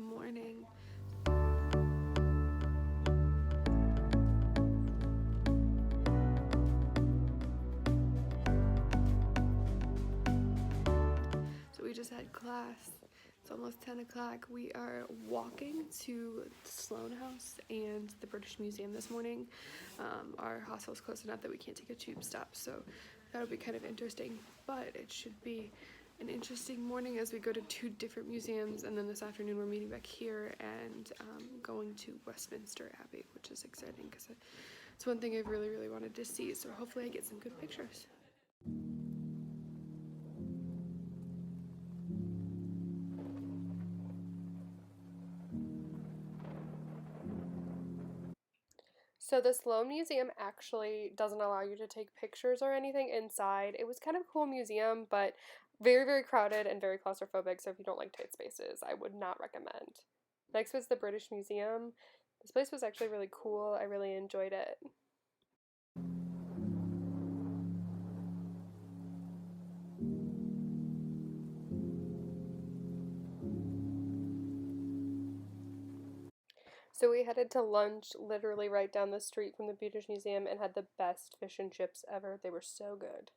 morning. So we just had class. It's almost 10 o'clock. We are walking to Sloane House and the British Museum this morning. Our hostel is close enough that we can't take a tube stop, so that'll be kind of interesting. But it should be an interesting morning as we go to 2 different museums, and then this afternoon we're meeting back here and going to Westminster Abbey, which is exciting because it's one thing I've really wanted to see, so hopefully I get some good pictures. So the Sloane Museum actually doesn't allow you to take pictures or anything inside. It was kind of a cool museum, but very crowded and very claustrophobic, so if you don't like tight spaces, I would not recommend. Next was the British Museum. This place was actually really cool. I really enjoyed it. So we headed to lunch literally right down the street from the British Museum and had the best fish and chips ever. They were so good.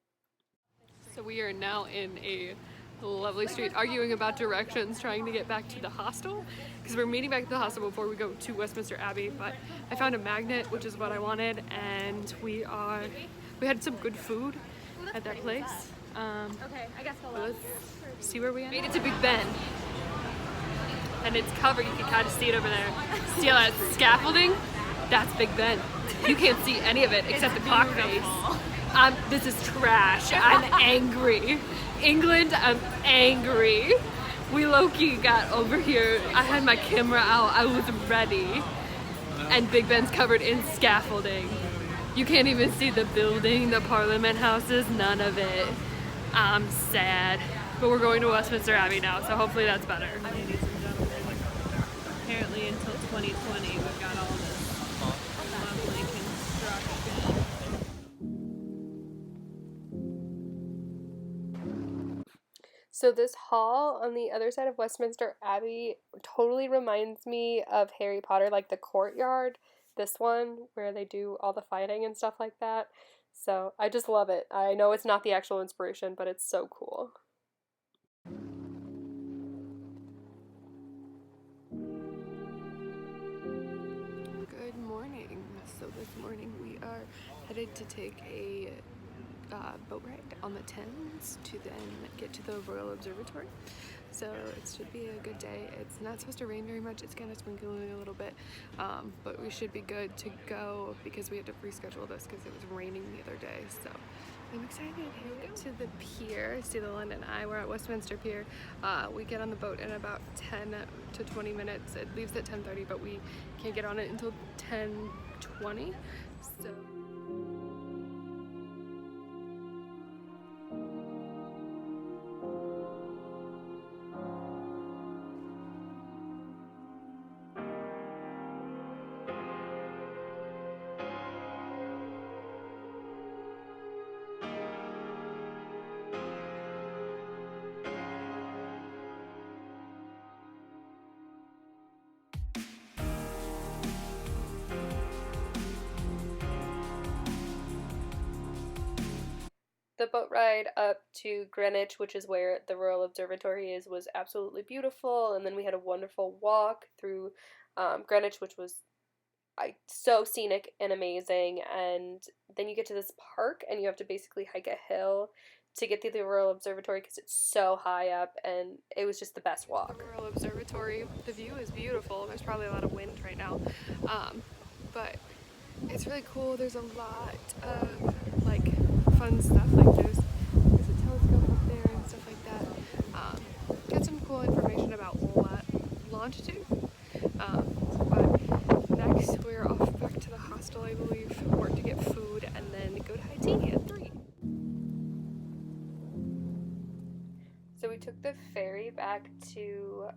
So we are now in a lovely street arguing about directions, trying to get back to the hostel because we're meeting back at the hostel before we go to Westminster Abbey, but I found a magnet, which is what I wanted, and we had some good food at that place. Okay, I guess let's see where we made it to Big Ben. And it's covered, you can kind of see it over there. See all that scaffolding? That's Big Ben. You can't see any of it except the clock face. This is trash. I'm angry. England, I'm angry. We low-key got over here. I had my camera out. I was ready. And Big Ben's covered in scaffolding. You can't even see the building, the Parliament houses, none of it. I'm sad. But we're going to Westminster Abbey now, so hopefully that's better. Apparently until 2020 we've got all this lovely construction. So this hall on the other side of Westminster Abbey totally reminds me of Harry Potter, like the courtyard, this one where they do all the fighting and stuff like that. So I just love it. I know it's not the actual inspiration, but it's so cool. Good morning. So this morning we are headed to take a boat ride on the Thames to then get to the Royal Observatory. So it should be a good day. It's not supposed to rain very much. It's kind of sprinkling a little bit, but we should be good to go because we had to reschedule this because it was raining the other day. So I'm excited. Here we go to the pier. See the London Eye. We're at Westminster Pier. We get on the boat in about 10 to 20 minutes. It leaves at 10:30, but we can't get on it until 10:20. So. The boat ride up to Greenwich, which is where the Royal Observatory is, was absolutely beautiful, and then we had a wonderful walk through Greenwich, which was so scenic and amazing, and then you get to this park, and you have to basically hike a hill to get to the Royal Observatory because it's so high up, and it was just the best walk. The Royal Observatory, the view is beautiful. There's probably a lot of wind right now, but it's really cool. There's a lot of fun stuff, like there's a telescope up there and stuff like that. Get some cool information about longitude. But next we're off back to the hostel, I believe, work to get food, and then go to high tea at 3. So we took the ferry back to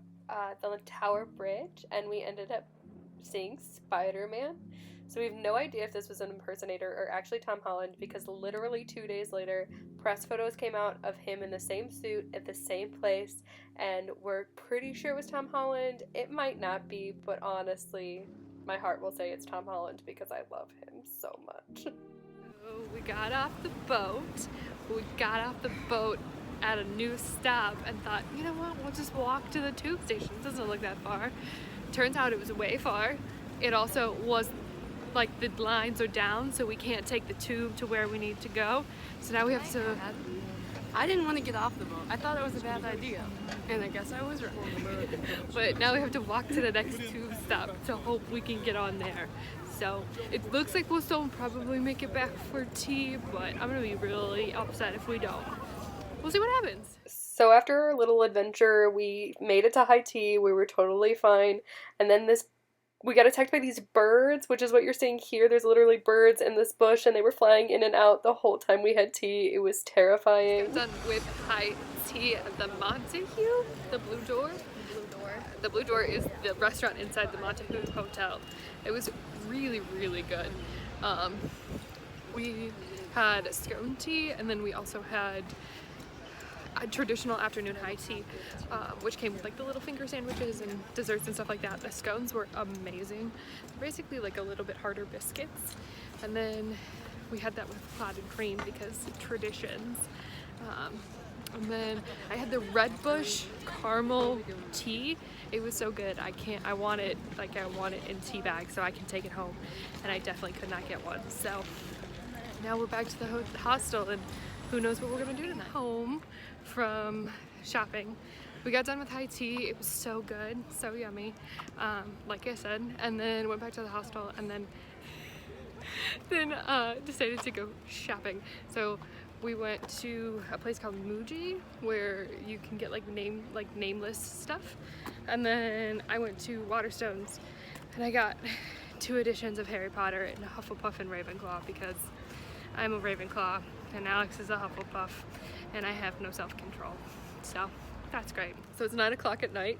the Tower Bridge, and we ended up seeing Spider-Man. So we have no idea if this was an impersonator or actually Tom Holland, because literally 2 days later, press photos came out of him in the same suit at the same place, and we're pretty sure it was Tom Holland. It might not be, but honestly, my heart will say it's Tom Holland because I love him so much. So we got off the boat. At a new stop and thought, you know what, we'll just walk to the tube station. It doesn't look that far. Turns out it was way far. It also was like the lines are down, so we can't take the tube to where we need to go. So now we have to... I didn't want to get off the boat. I thought it was a bad idea. And I guess I was wrong. But now we have to walk to the next tube stop to hope we can get on there. So it looks like we'll still probably make it back for tea, but I'm gonna be really upset if we don't. We'll see what happens. So after our little adventure, we made it to high tea. We were totally fine. And then we got attacked by these birds, which is what you're seeing here. There's literally birds in this bush, and they were flying in and out the whole time we had tea. It was terrifying. Done with high tea at the Montague, the Blue Door. The Blue Door is the restaurant inside the Montague Hotel. It was really, really good. We had scone tea, and then we also had a traditional afternoon high tea, which came with like the little finger sandwiches and desserts and stuff like that. The scones were amazing. They're basically like a little bit harder biscuits. And then we had that with clotted cream because traditions. And then I had the Red Bush caramel tea. It was so good. I want it in tea bags so I can take it home. And I definitely could not get one. So now we're back to the hostel, and who knows what we're gonna do tonight. Home from shopping. We got done with high tea. It was so good, so yummy, like I said, and then went back to the hostel, and then decided to go shopping. So we went to a place called Muji where you can get like nameless stuff, and then I went to Waterstones and I got 2 editions of Harry Potter and a Hufflepuff and Ravenclaw because I'm a Ravenclaw and Alex is a Hufflepuff and I have no self-control, so that's great. So it's 9 o'clock at night.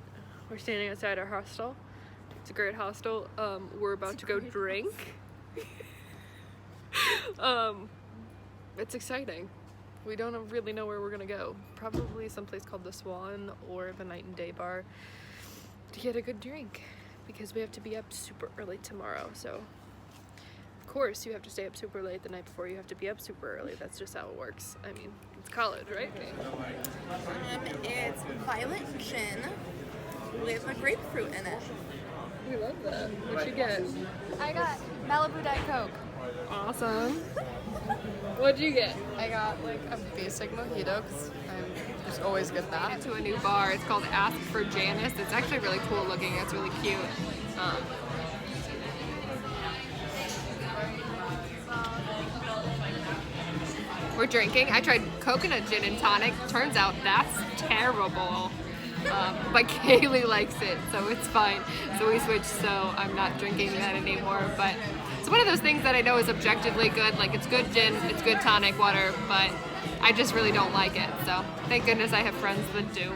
We're standing outside our hostel. It's a great hostel. We're about to go drink. It's exciting. We don't really know where we're gonna go. Probably someplace called the Swan or the Night and Day Bar to get a good drink because we have to be up super early tomorrow. So of course you have to stay up super late the night before. You have to be up super early. That's just how it works. I mean, it's college, right? It's violet gin with a grapefruit in it. We love that. What'd you get? I got Malibu Diet Coke. Awesome. What'd you get? I got like a basic mojito because I just always get that. Went to a new bar. It's called Ask for Janice. It's actually really cool looking. It's really cute. We're drinking. I tried coconut gin and tonic. Turns out that's terrible. But Kaylee likes it, so it's fine. So we switched, so I'm not drinking that anymore. But it's one of those things that I know is objectively good. Like, it's good gin, it's good tonic water, but I just really don't like it. So thank goodness I have friends that do.